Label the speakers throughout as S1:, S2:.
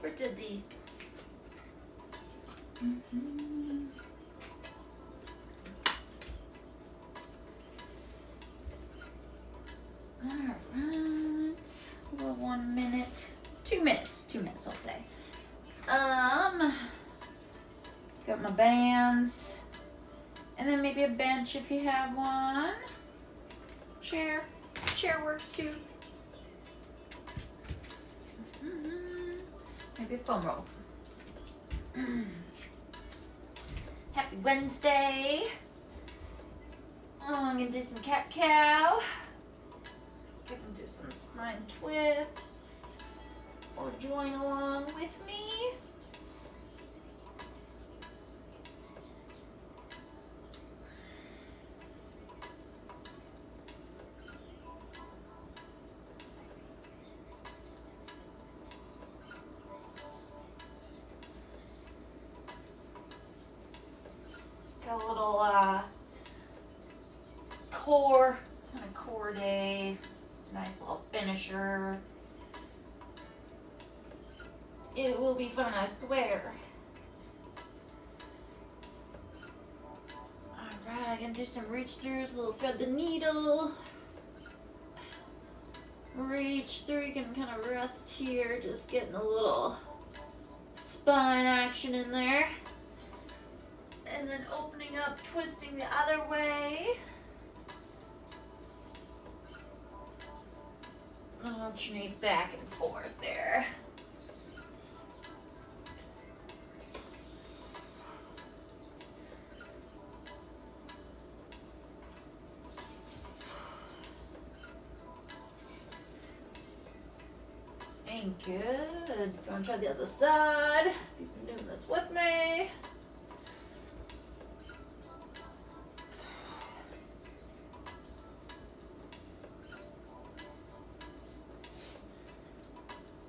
S1: for today. Alright. Well, 1 minute. 2 minutes. 2 minutes, I'll say. Got my bands. And then maybe a bench if you have one. Chair. Chair works too. Maybe a foam roll. Happy Wednesday. I'm gonna do some cat-cow. I can do some spine twists. Or join along with me. Got a little core day, nice little finisher. It will be fun, I swear. Alright, gonna do some reach throughs, a little thread the needle. Reach through, you can kind of rest here, just getting a little spine action in there. And then opening up, twisting the other way. Alternate back and forth there. And good. Gonna try the other side. You've been doing this with me.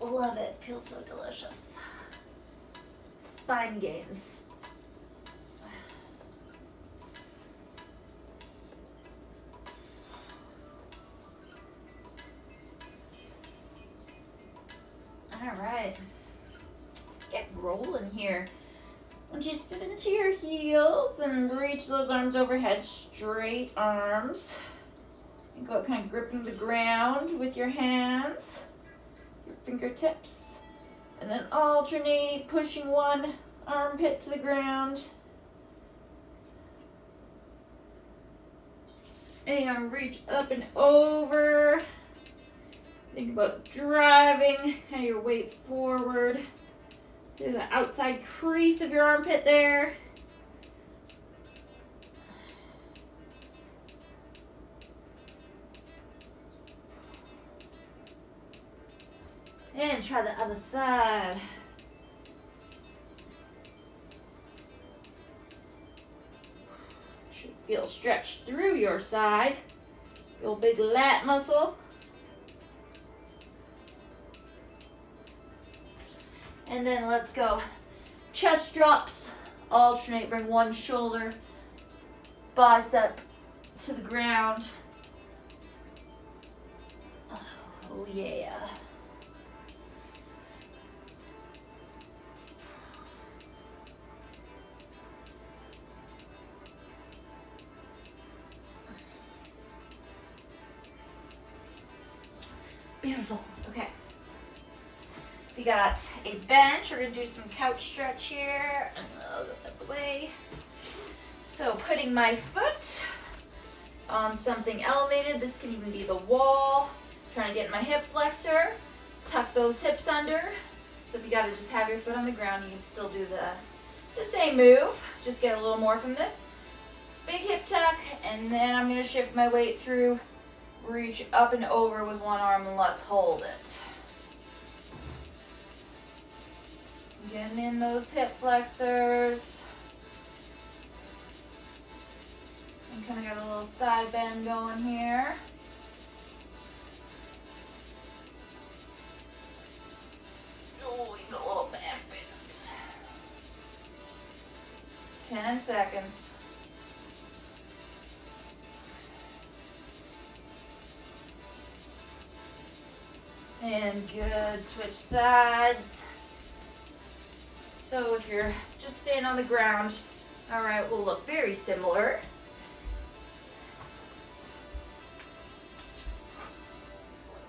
S1: Love it. Feels so delicious. Spine gains. All right. Let's get rolling here. Once you sit into your heels and reach those arms overhead, straight arms. And go kind of gripping the ground with your hands. Fingertips, and then alternate pushing one armpit to the ground and reach up and over. Think about driving kind of your weight forward through the outside crease of your armpit there. And try the other side. Should feel stretched through your side. Your big lat muscle. And then let's go. Chest drops. Alternate. Bring one shoulder, bicep to the ground. Oh yeah. Beautiful. Okay. If you got a bench, we're going to do some couch stretch here. I'll go out the way. So putting my foot on something elevated. This can even be the wall. Trying to get my hip flexor. Tuck those hips under. So if you got to just have your foot on the ground, you can still do the same move. Just get a little more from this. Big hip tuck. And then I'm going to shift my weight through. Reach up and over with one arm and let's hold it. Getting in those hip flexors. And kind of got a little side bend going here. Oh, you got a little back bend. 10 seconds. And good, switch sides. So if you're just staying on the ground, all right, will look very similar.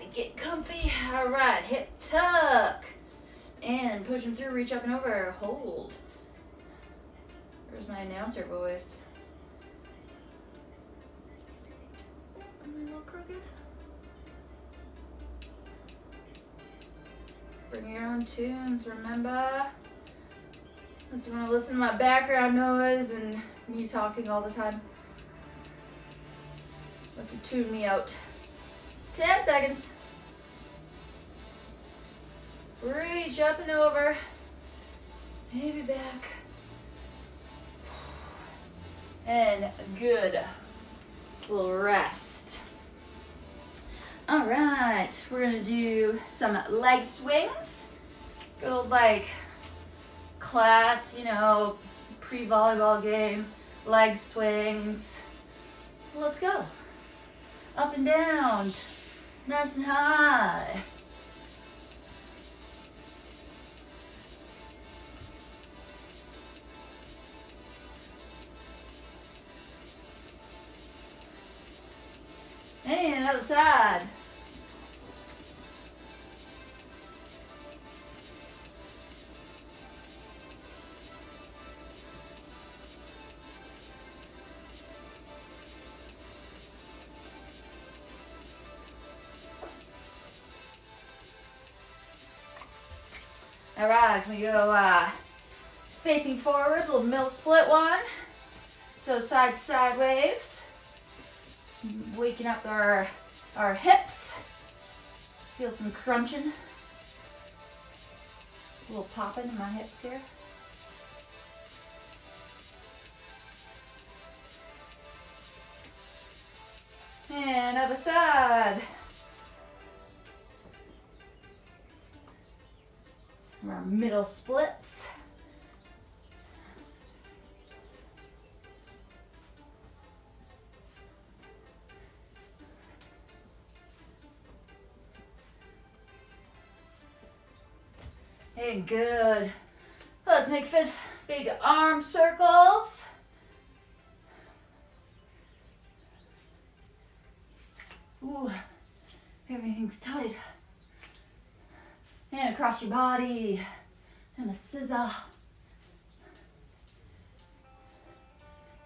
S1: Let me get comfy. All right, hip tuck. And pushing through, reach up and over, hold. Where's my announcer voice? Am I a little crooked? Bring your own tunes, remember? Unless you want to listen to my background noise and me talking all the time. Let's tune me out. 10 seconds. Reach up and over. Maybe back. And good. A little rest. All right, we're gonna do some leg swings. Good old like class, you know, pre-volleyball game, leg swings. Let's go. Up and down, nice and high. And other side. All right, can we go facing forwards, a little middle split one. So side to side waves. Waking up our hips. Feel some crunching. A little popping in my hips here. And other side. Our middle splits. And good. Let's make big arm circles. Ooh, everything's tight. And across your body. And a scissor.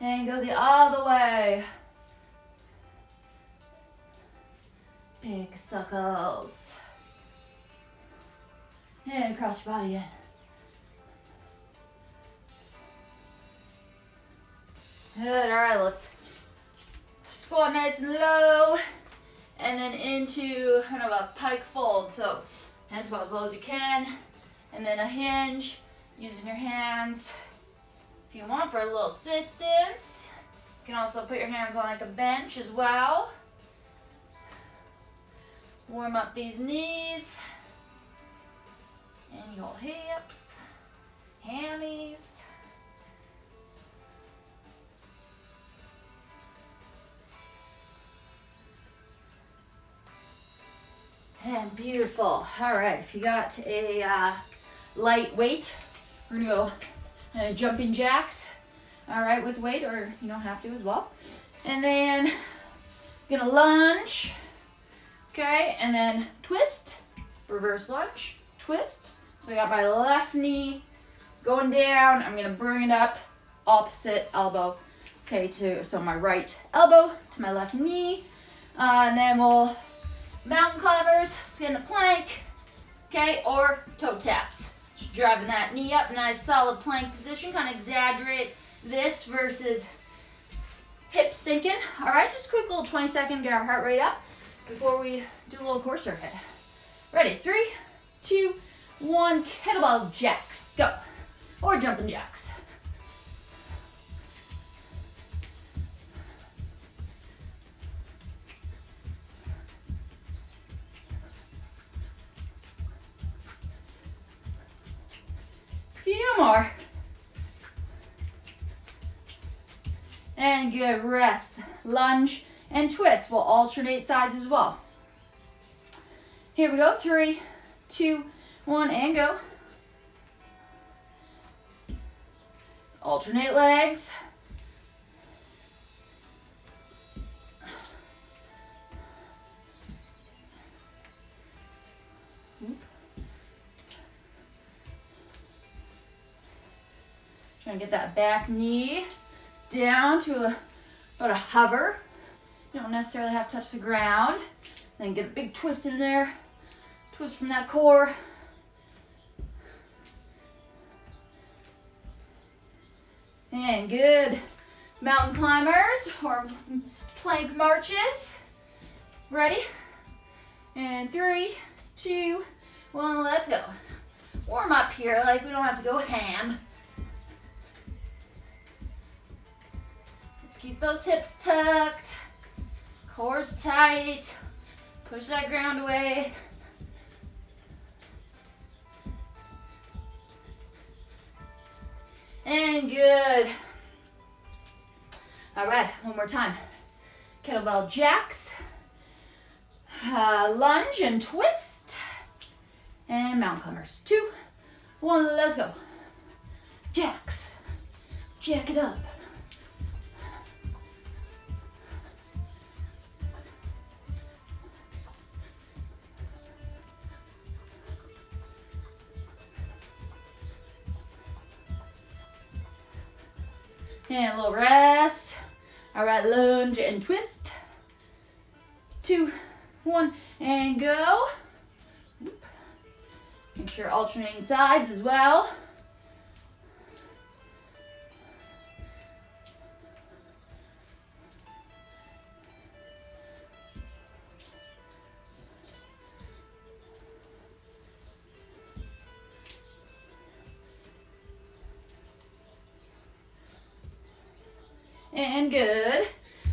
S1: And go the other way. Big circles. And across your body in. Good, all right, let's squat nice and low. And then into kind of a pike fold. So hands about as low as you can. And then a hinge, using your hands. If you want for a little assistance, you can also put your hands on like a bench as well. Warm up these knees. And your hips, hammies. And beautiful. All right, if you got a light weight, we're gonna go jumping jacks. All right, with weight, or you don't have to as well. And then gonna lunge. Okay, and then twist, reverse lunge, twist. So I got my left knee going down. I'm gonna bring it up, opposite elbow. Okay, so my right elbow to my left knee. And then we'll mountain climbers, stand up plank, okay, or toe taps. Just driving that knee up, nice solid plank position. Kind of exaggerate this versus hip sinking. All right, just a quick little 20-second, get our heart rate up before we do a little core circuit. Ready, 3, 2, 1, kettlebell jacks, go. Or jumping jacks. Few more. And good, rest. Lunge and twist. We'll alternate sides as well. Here we go, 3, 2, 1, and go. Alternate legs. Trying to get that back knee down to about a hover. You don't necessarily have to touch the ground. Then get a big twist in there. Twist from that core. And good. Mountain climbers or plank marches. Ready? And 3, 2, 1, let's go. Warm up here, like we don't have to go ham. Let's keep those hips tucked. Core's tight. Push that ground away. And good. All right, one more time. Kettlebell Jacks, Lunge and Twist, and mountain climbers. 2, 1, let's go. Jacks, jack it up. And a little rest. All right, lunge and twist. 2, 1, and go. Make sure you're alternating sides as well. And good.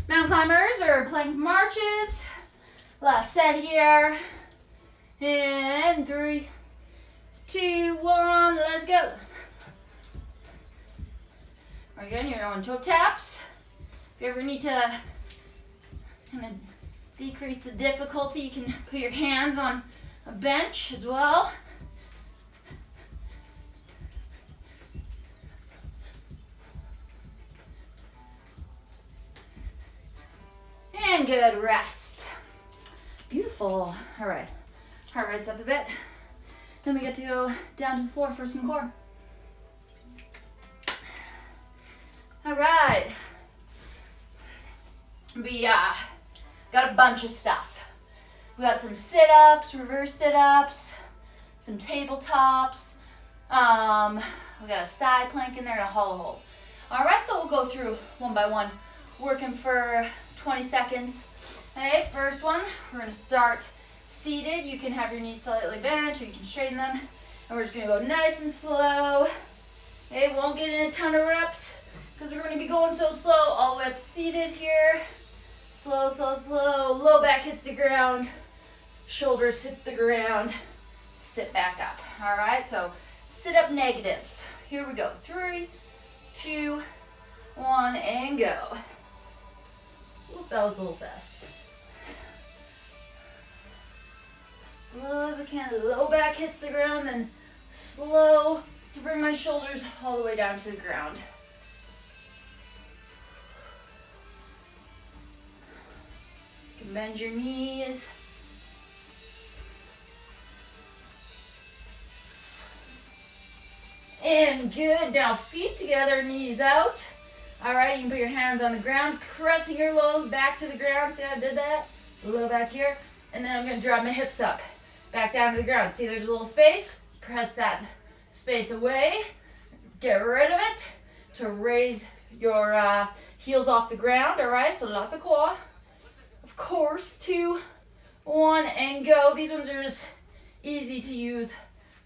S1: Mountain climbers or plank marches. Last set here. And 3, 2, 1, let's go. Again, you're on toe taps. If you ever need to kind of decrease the difficulty, you can put your hands on a bench as well. And good, rest. Beautiful. All right, heart rate's up a bit. Then we get to go down to the floor for some core. All right. We got a bunch of stuff. We got some sit-ups, reverse sit-ups, some tabletops. We got a side plank in there and a hollow hold. All right, so we'll go through one by one, working for 20 seconds. Okay, first one, we're gonna start seated. You can have your knees slightly bent or you can straighten them. And we're just gonna go nice and slow. Okay, won't get in a ton of reps because we're gonna be going so slow all the way up to seated here. Slow, slow, slow. Low back hits the ground. Shoulders hit the ground. Sit back up. All right, so sit up negatives. Here we go. 3, 2, 1, and go. Oop, that was a little fast. Slow as I can. Low back hits the ground, then slow to bring my shoulders all the way down to the ground. You can bend your knees. And good. Now feet together, knees out. All right, you can put your hands on the ground, pressing your low back to the ground. See how I did that? Low back here. And then I'm going to drop my hips up, back down to the ground. See, there's a little space. Press that space away. Get rid of it to raise your heels off the ground. All right, so lots of core. Of course, 2, 1, and go. These ones are just easy to use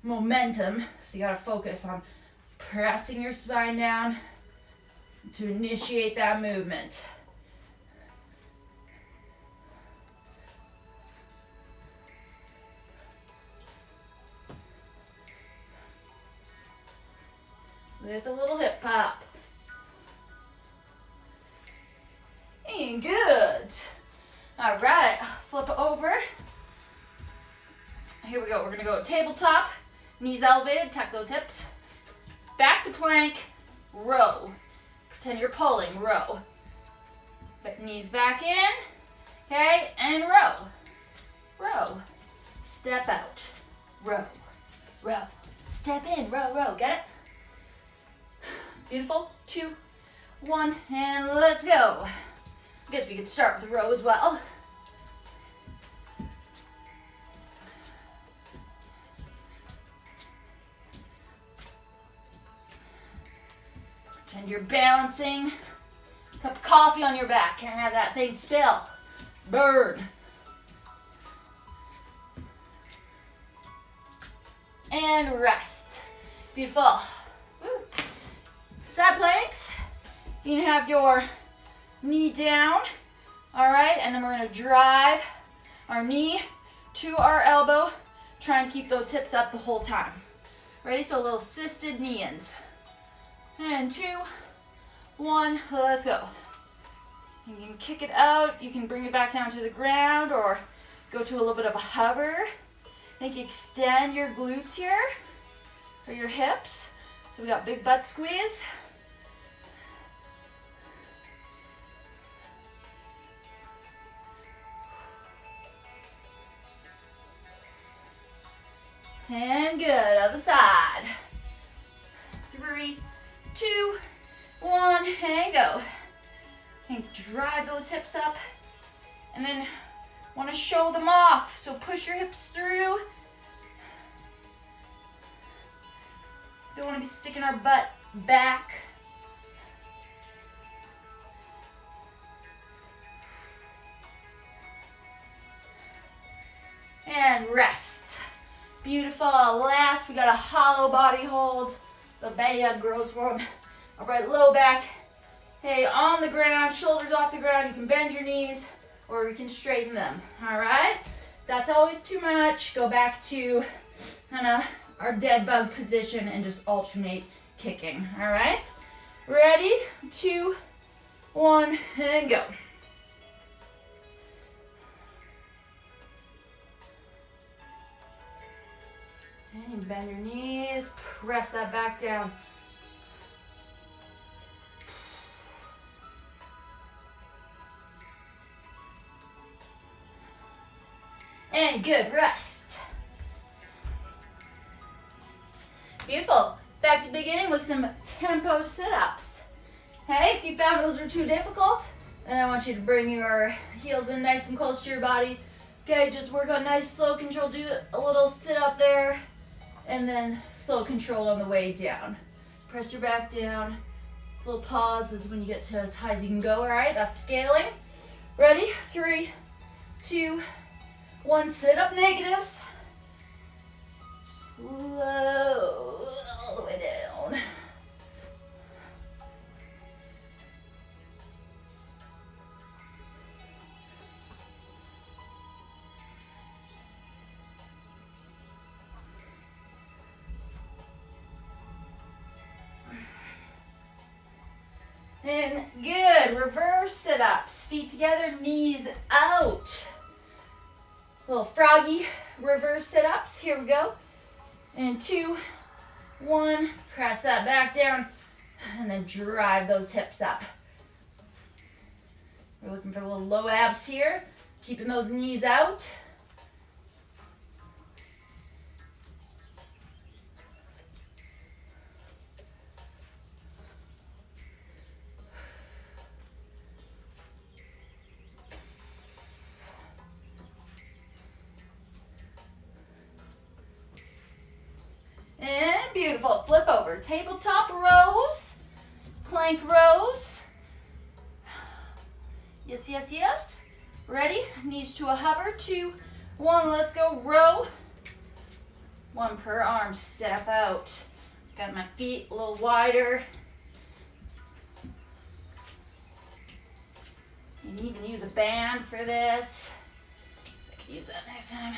S1: momentum. So you got to focus on pressing your spine down to initiate that movement. With a little hip pop. And good. All right, flip over. Here we go. We're gonna go tabletop, knees elevated, tuck those hips. Back to plank, row. Pretend you're pulling, row. But knees back in, okay, and row. Row. Step out, row, row. Step in, row, row, get it? Beautiful, 2, 1, and let's go. I guess we could start with the row as well. Pretend you're balancing. Cup of coffee on your back. Can't have that thing spill. Burn. And rest. Beautiful. Woo. Side planks. You can have your knee down. All right, and then we're gonna drive our knee to our elbow. Try and keep those hips up the whole time. Ready? So a little assisted knee-ins. And 2, 1, let's go. You can kick it out. You can bring it back down to the ground or go to a little bit of a hover. Think extend your glutes here or your hips. So we got big butt squeeze. And good, other side. 3, 2, 1, and go. And drive those hips up. And then want to show them off. So push your hips through. Don't want to be sticking our butt back. And rest. Beautiful. Last, we got a hollow body hold. The bad gross one. All right, low back. Hey, on the ground, shoulders off the ground. You can bend your knees or you can straighten them. All right? That's always too much. Go back to kind of our dead bug position and just alternate kicking. All right? Ready? 2, 1, and go. And you bend your knees, press that back down. And good, rest. Beautiful. Back to beginning with some tempo sit-ups. Okay, if you found those were too difficult, then I want you to bring your heels in nice and close to your body. Okay, just work on nice slow control. Do a little sit-up there. And then slow control on the way down. Press your back down. Little pause is when you get to as high as you can go. All right, that's scaling. Ready? 3, 2, 1. Sit up negatives. Slow all the way down. And good, reverse sit-ups, feet together, knees out. Little froggy reverse sit-ups, here we go. And 2, 1, press that back down, and then drive those hips up. We're looking for little low abs here, keeping those knees out. And beautiful, flip over, tabletop rows, plank rows. Yes, yes, yes. Ready? Knees to a hover, 2, 1, let's go, row. 1 per arm, step out. Got my feet a little wider. You can even use a band for this. So I could use that next time.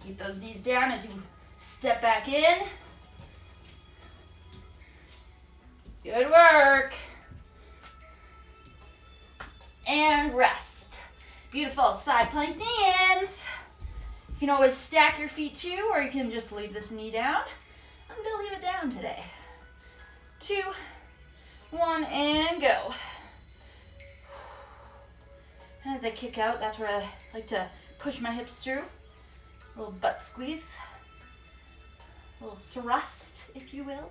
S1: Keep those knees down as you step back in. Good work. And rest. Beautiful, side plank knee-ins. You can always stack your feet too, or you can just leave this knee down. I'm gonna leave it down today. 2, 1, and go. And as I kick out, that's where I like to push my hips through. A little butt squeeze. A little thrust, if you will.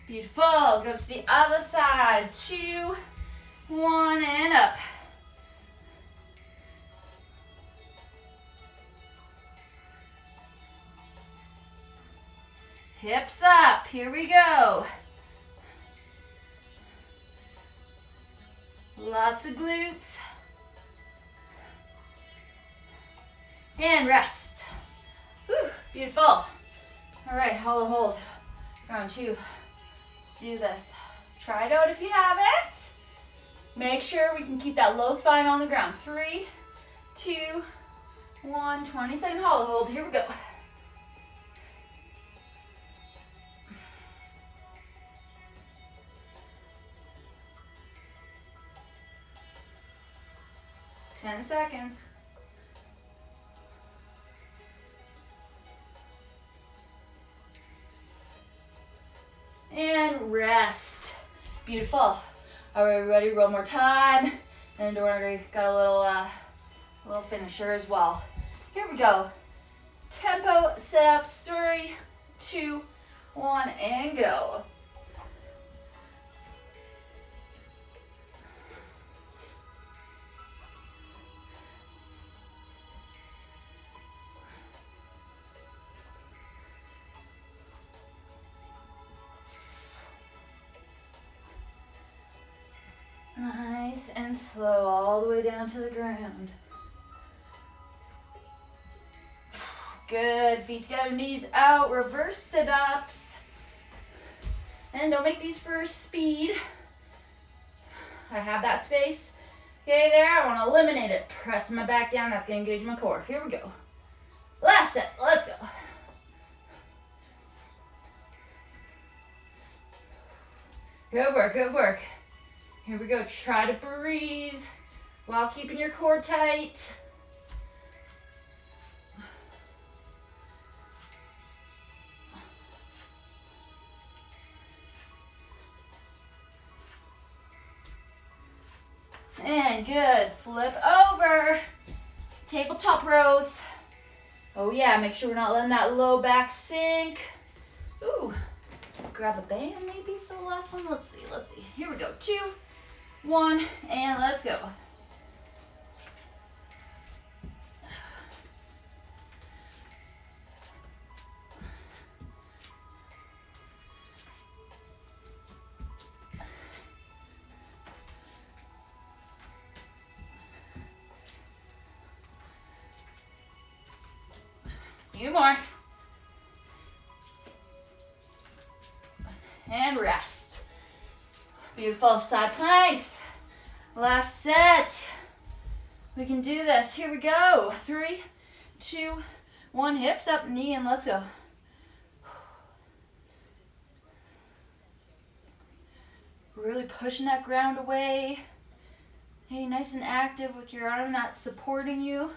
S1: Beautiful. Go to the other side. 2, 1, and up. Hips up. Here we go. Lots of glutes. And rest. Whew, beautiful. All right, hollow hold. Round 2. Let's do this. Try it out if you haven't. Make sure we can keep that low spine on the ground. 3, 2, 1. 20-second hollow hold. Here we go. Ten seconds. And rest. Beautiful. All right, everybody, one more time. And don't worry, got a little finisher as well. Here we go. Tempo sit-ups. 3, 2, 1, and go. Nice and slow all the way down to the ground. Good. Feet together, knees out. Reverse sit-ups. And don't make these for speed. I have that space. Okay, there. I want to eliminate it. Pressing my back down. That's going to engage my core. Here we go. Last set. Let's go. Good work. Good work. Here we go. Try to breathe while keeping your core tight. And good. Flip over. Tabletop rows. Oh yeah, make sure we're not letting that low back sink. Ooh. Grab a band maybe for the last one. Let's see. Here we go. 2, 1, and let's go. Few more. And rest. Beautiful. Side planks. Last set. We can do this. Here we go. 3, 2, 1. Hips up, knee, and let's go. Really pushing that ground away. Hey, nice and active with your arm that's supporting you.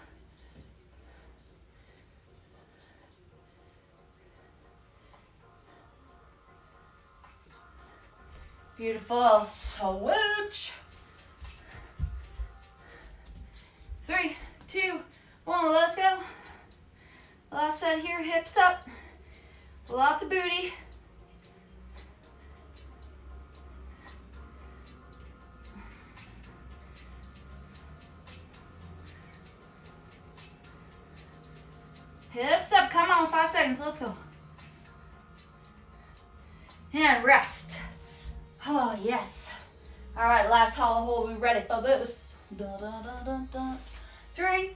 S1: Beautiful. Switch. 3, 2, 1. Let's go. Last set here. Hips up. Lots of booty. Hips up. Come on. 5 seconds. Let's go. And rest. Oh, yes. All right, last hollow hold. We ready for this. Da, da, da, da, da. 3,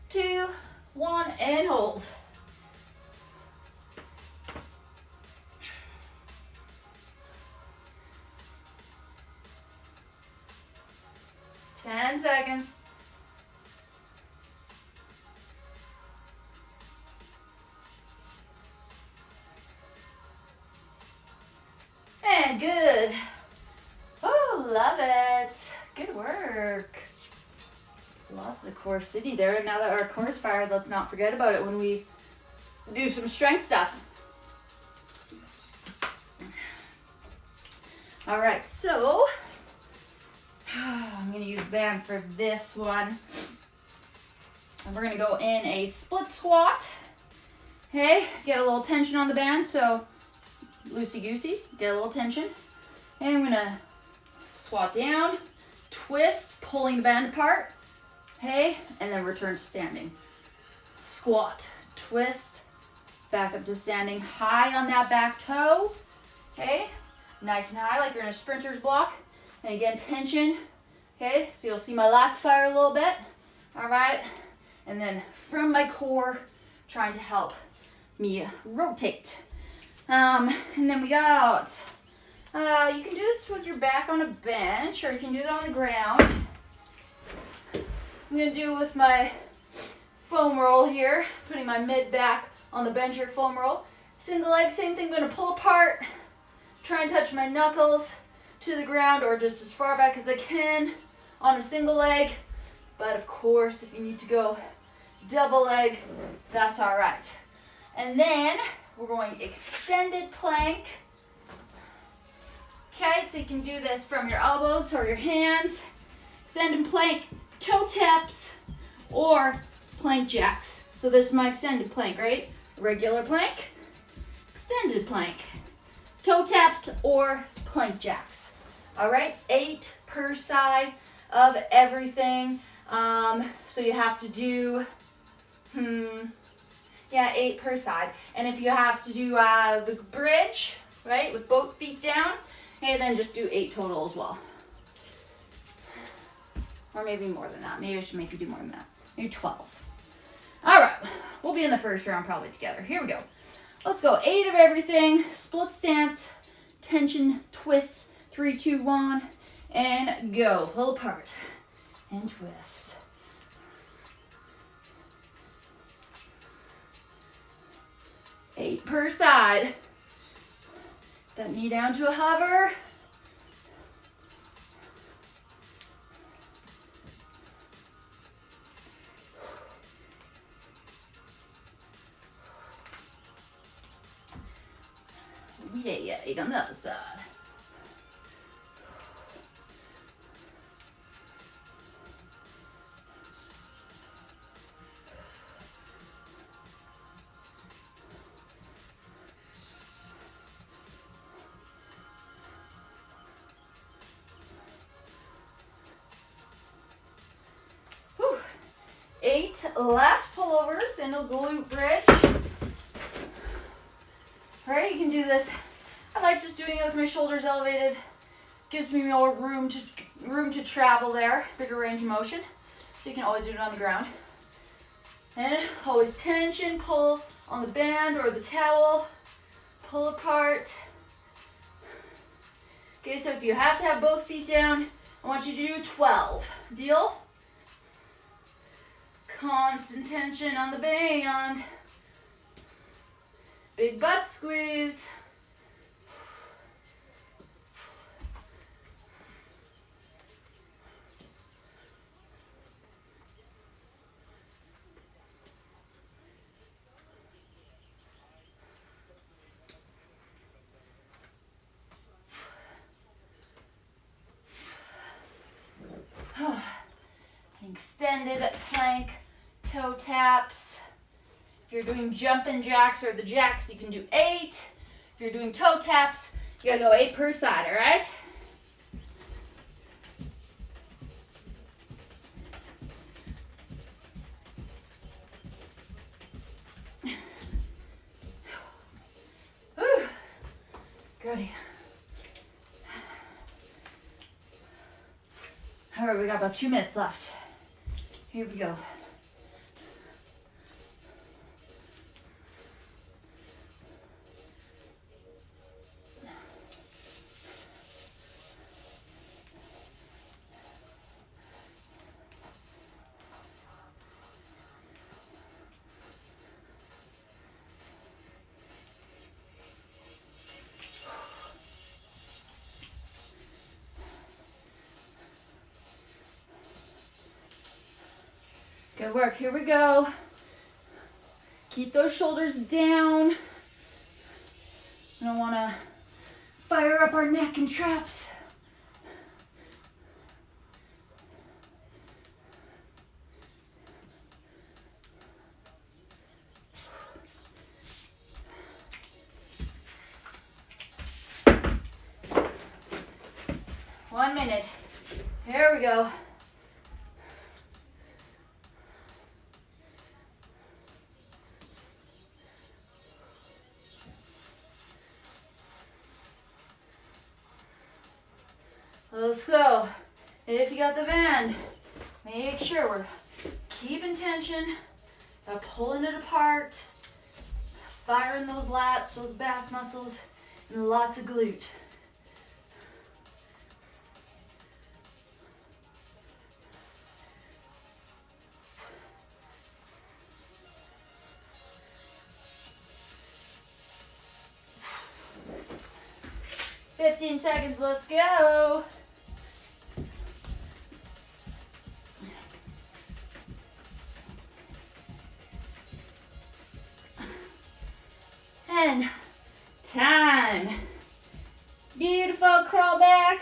S1: 2, 1, and hold. Ten seconds. And good. Oh, love it. Good work. Lots of core city there. Now that our core's fired, let's not forget about it when we do some strength stuff. All right, so I'm going to use band for this one. And we're going to go in a split squat. Okay, get a little tension on the band, so loosey-goosey, get a little tension. And I'm going to squat down, twist, pulling the band apart. Okay, and then return to standing. Squat, twist, back up to standing, high on that back toe. Okay, nice and high like you're in a sprinter's block. And again, tension. Okay, so you'll see my lats fire a little bit. All right, and then from my core, trying to help me rotate. And then we got, you can do this with your back on a bench, or you can do that on the ground. I'm going to do it with my foam roll here, putting my mid back on the bench or foam roll. Single leg, same thing, going to pull apart, try and touch my knuckles to the ground or just as far back as I can on a single leg. But of course, if you need to go double leg, that's all right. And then we're going extended plank. Okay, so you can do this from your elbows or your hands. Extended plank, toe taps, or plank jacks. So this is my extended plank, right? Regular plank, extended plank, toe taps, or plank jacks. All right, 8 per side of everything. So you have to do, 8 per side. And if you have to do the bridge, right, with both feet down, okay, then just do 8 total as well. Or maybe more than that. Maybe I should make you do more than that. Maybe 12. All right, we'll be in the first round probably together. Here we go. Let's go. 8 of everything. Split stance, tension, twists. 3, 2, 1, and go. Pull apart and twist. Eight per side. That knee down to a hover. Yeah, 8 on the other side. Whew. 8 last pullovers and a glute bridge. All right, you can do this. I like just doing it with my shoulders elevated. Gives me more room to travel there, bigger range of motion. So you can always do it on the ground. And always tension, pull on the band or the towel, pull apart. Okay, so if you have to have both feet down, I want you to do 12. Deal? Constant tension on the band. Big butt squeeze. Extended plank, toe taps. If you're doing jumping jacks or the jacks, you can do 8. If you're doing toe taps, you gotta go 8 per side, all right? Whew. Goody. All right, we got about 2 minutes left. Here we go. Good work. Here we go. Keep those shoulders down. We don't want to fire up our neck and traps. One minute. Here we go. Let's go. If you got the band, make sure we're keeping tension, pulling it apart, firing those lats, those back muscles, and lots of glute. "15 seconds, let's go." And time. Beautiful, crawl back.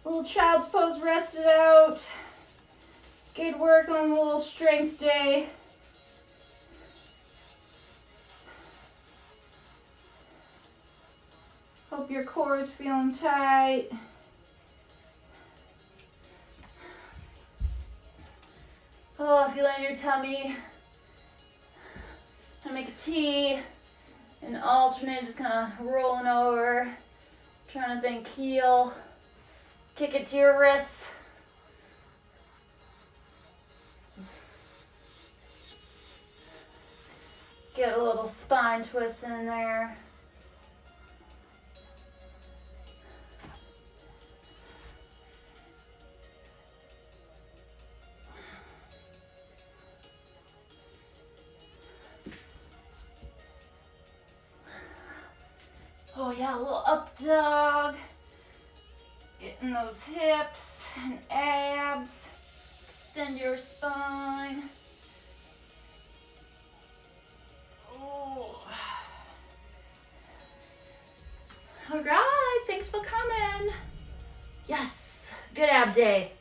S1: Little child's pose, rest it out. Good work on the little strength day. Hope your core is feeling tight. Oh, if you land your tummy, gonna make a T and alternate, just kind of rolling over, trying to think heel, kick it to your wrists. Get a little spine twist in there. Oh yeah, a little up dog. Getting those hips and abs. Extend your spine. Oh. All right, thanks for coming. Yes, good ab day.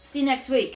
S1: See you next week.